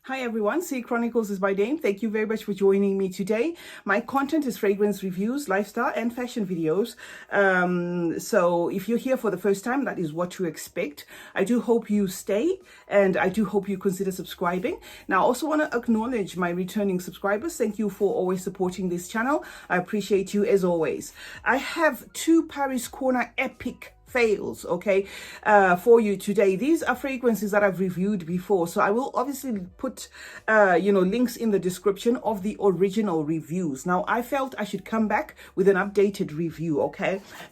Hi everyone, CeeChronicles is my name. Thank you very much for joining me today. My content is fragrance reviews, lifestyle and fashion videos. So if you're here for the first time, that is what to expect. I do hope you stay and I do hope you consider subscribing. Now I also want to acknowledge my returning subscribers. Thank you for always supporting this channel. I appreciate you as always. I have two Paris Corner epic fails for you today. These are fragrances that I've reviewed before, so I will obviously put links in the description of the original reviews. Now I felt I should come back with an updated review.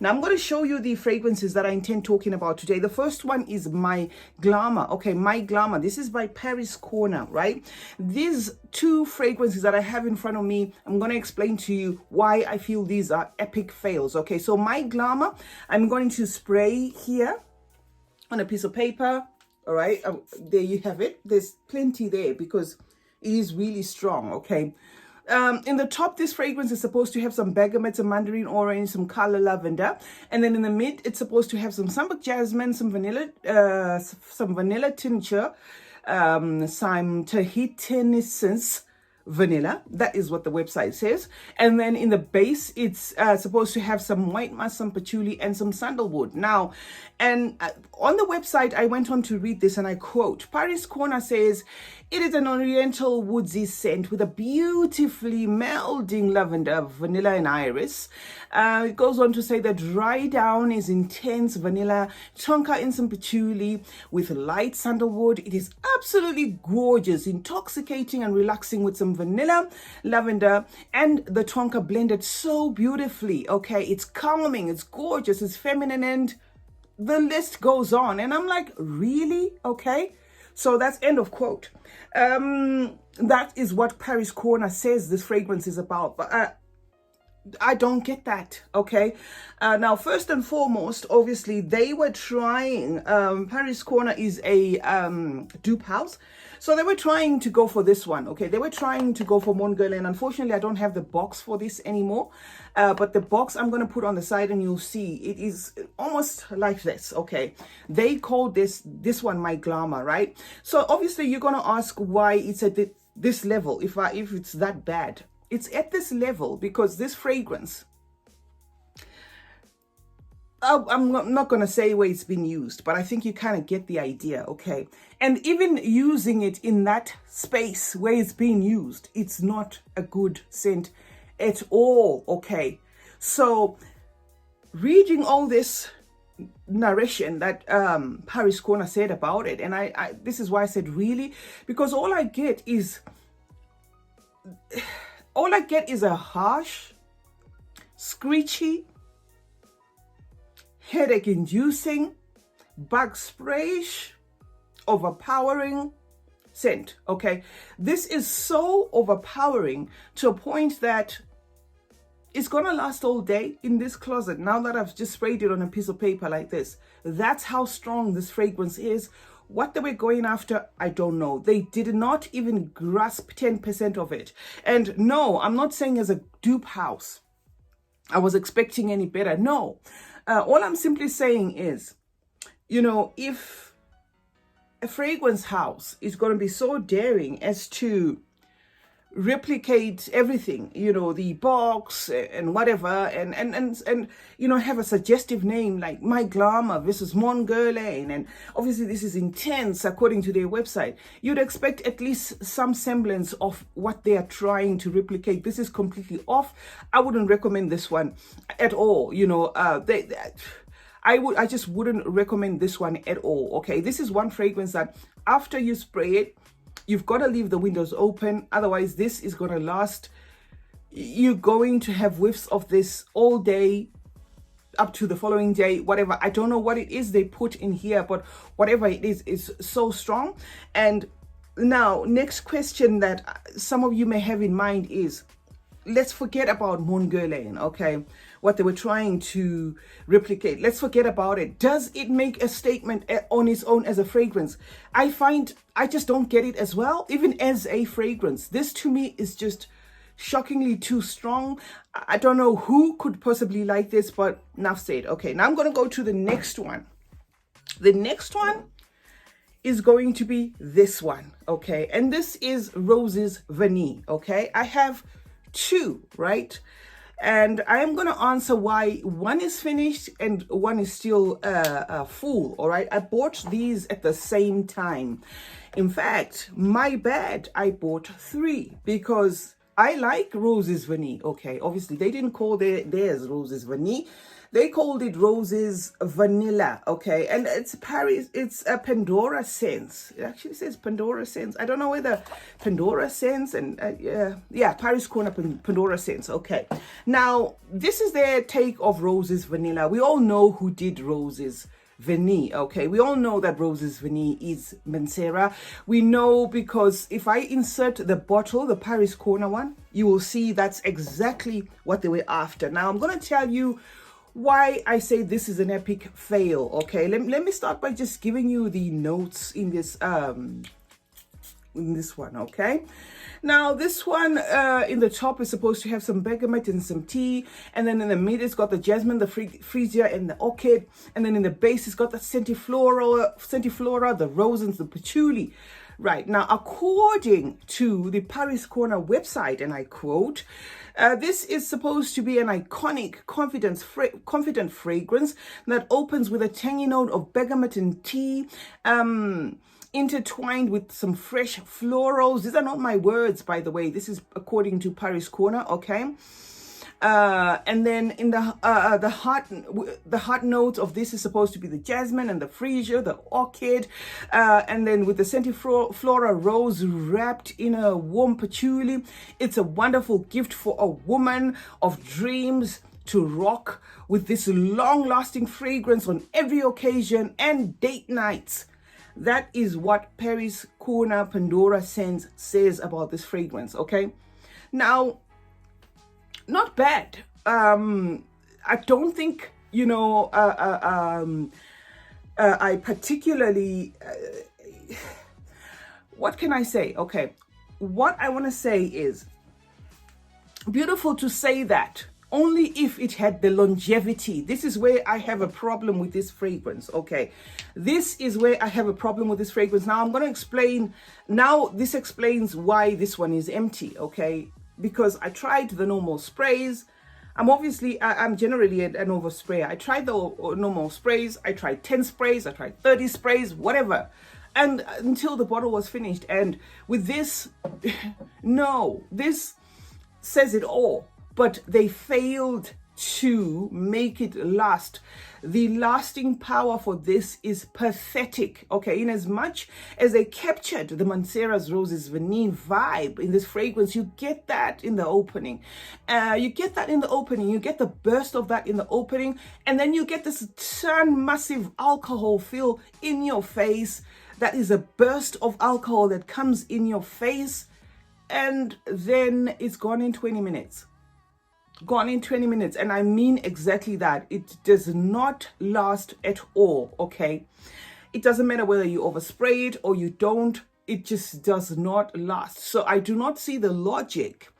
Now I'm going to show you the fragrances that I intend talking about today. The first one is my Glamour. My Glamour, this is by Paris Corner, right? These two fragrances that I have in front of me, I'm going to explain to you why I feel these are epic fails. So my Glamour, I'm going to spray here on a piece of paper. All right, there you have it. There's plenty there because it is really strong. In the top, this fragrance is supposed to have some bergamot, some mandarin orange, some color lavender, and then in the mid it's supposed to have some sambuc jasmine, some vanilla tincture, some Tahitian essence vanilla. That is what the website says. And then in the base it's supposed to have some white musk, some patchouli, and some sandalwood. Now, and on the website I went on to read this, and I quote, Paris Corner says it is an oriental woodsy scent with a beautifully melding lavender, vanilla, and iris. It goes on to say that dry down is intense vanilla, tonka in some patchouli with light sandalwood. It is absolutely gorgeous, intoxicating and relaxing with some vanilla, lavender, and the tonka blended so beautifully. It's calming, it's gorgeous, it's feminine, and the list goes on. And I'm like, really? So that's end of quote. That is what Paris Corner says this fragrance is about, but I don't get that. Now, first and foremost, obviously they were trying, Paris Corner is a dupe house, so they were trying to go for this one. They were trying to go for Mon Guerlain. Unfortunately, I don't have the box for this anymore, but the box I'm going to put on the side and you'll see it is almost like this. They called this one my Glamour, right? So obviously you're going to ask why it's at this level, if it's that bad. It's at this level because this fragrance, I'm not going to say where it's been used, but I think you kind of get the idea. And even using it in that space where it's being used, it's not a good scent at all. So reading all this narration that Paris Corner said about it, and I this is why I said really, because all I get is a harsh, screechy, headache-inducing, bug sprayish, overpowering scent. This is so overpowering to a point that it's gonna last all day in this closet. Now that I've just sprayed it on a piece of paper like this, that's how strong this fragrance is. What they were going after, I don't know. They did not even grasp 10% of it. And no, I'm not saying as a dupe house I was expecting any better. No. All I'm simply saying is, if a fragrance house is going to be so daring as to replicate everything, the box and whatever, and have a suggestive name like My Glamour versus Mon Guerlain, and obviously this is intense according to their website, you'd expect at least some semblance of what they are trying to replicate. This is completely off. I wouldn't recommend this one at all. I just wouldn't recommend this one at all. This is one fragrance that after you spray it, you've got to leave the windows open. Otherwise, this is going to last. You're going to have whiffs of this all day up to the following day, whatever. I don't know what it is they put in here, but whatever it is so strong. And now, next question that some of you may have in mind is, let's forget about Mon Guerlain, what they were trying to replicate. Let's forget about it. Does it make a statement on its own as a fragrance? I just don't get it as well, even as a fragrance. This to me is just shockingly too strong. I don't know who could possibly like this, but enough said. Now I'm going to go to the next one. The next one is going to be this one, okay? And this is Roses Vanille, okay? I have two, right? And I am going to answer why one is finished and one is still full, all right? I bought these at the same time. In fact, my bad, I bought three because I like Roses Vanille, okay? Obviously, they didn't call theirs Roses Vanille. They called it Roses Vanilla, okay? And it's Paris, it's a Pendora scents. It actually says Pendora scents. I don't know whether Pendora scents and, yeah, Paris Corner Pendora scents, okay. Now, this is their take of Roses Vanilla. We all know who did Roses Vanille, okay? We all know that Roses Vanille is Mancera. We know because if I insert the bottle, the Paris Corner one, you will see that's exactly what they were after. Now, I'm going to tell you why I say this is an epic fail, okay? Let me start by just giving you the notes in this one, okay? Now, this one in the top is supposed to have some bergamot and some tea, and then in the mid it's got the jasmine, the freesia, and the orchid, and then in the base it's got the sentiflora, the rose, and the patchouli. Right, now, according to the Paris Corner website, and I quote, this is supposed to be an iconic, confident fragrance that opens with a tangy note of bergamot and tea, intertwined with some fresh florals. These are not my words, by the way. This is according to Paris Corner, okay? And then in the hot notes of this is supposed to be the jasmine and the freesia, the orchid, and then with the sentiflora rose wrapped in a warm patchouli. It's a wonderful gift for a woman of dreams to rock with this long-lasting fragrance on every occasion and date nights. That is what Paris Corner Pendora Scents says about this fragrance, okay? Now, not bad. I don't think, you know, I particularly, what can I say? Okay, what I want to say is beautiful to say that only if it had the longevity. This is where I have a problem with this fragrance, okay? This is where I have a problem with this fragrance. Now I'm going to explain, now this explains why this one is empty, okay? Because I tried the normal sprays. I'm generally an over sprayer. I tried the normal sprays. I tried 10 sprays. I tried 30 sprays, whatever. And until the bottle was finished. And with this, no, this says it all. But they failed to make it last. The lasting power for this is pathetic, okay? In as much as they captured the Mancera's Roses Vanille vibe in this fragrance, you get that in the opening. You get the burst of that in the opening, and then you get this massive alcohol feel in your face. That is a burst of alcohol that comes in your face, and then it's gone in 20 minutes. Gone in 20 minutes, and I mean exactly that. It does not last at all, okay? It doesn't matter whether you overspray it or you don't, it just does not last. So I do not see the logic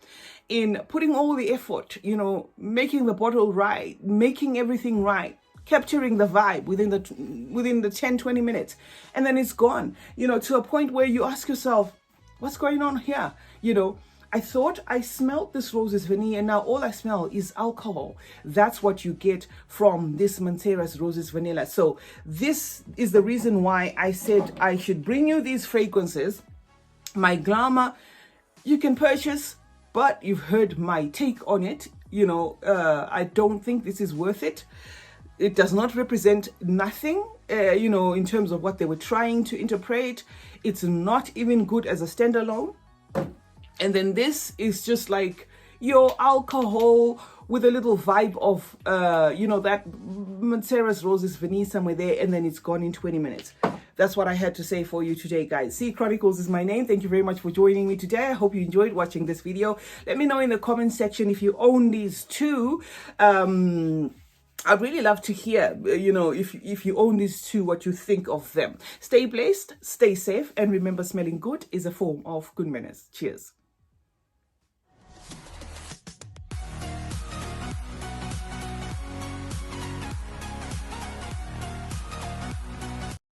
in putting all the effort, you know, making the bottle right, making everything right, capturing the vibe within the 10-20 minutes, and then it's gone, you know, to a point where you ask yourself, what's going on here? You know, I thought I smelled this Roses Vanille, and now all I smell is alcohol. That's what you get from this Mancera's Roses Vanilla. So this is the reason why I said I should bring you these fragrances. My Glamour, you can purchase, but you've heard my take on it. You know, I don't think this is worth it. It does not represent nothing, you know, in terms of what they were trying to interpret. It's not even good as a standalone. And then this is just like your alcohol with a little vibe of, you know, that Mancera's Roses Vanille somewhere there, and then it's gone in 20 minutes. That's what I had to say for you today, guys. CeeChronicles is my name. Thank you very much for joining me today. I hope you enjoyed watching this video. Let me know in the comment section if you own these two. I'd really love to hear, you know, if you own these two, what you think of them. Stay blessed, stay safe, and remember, smelling good is a form of good manners. Cheers.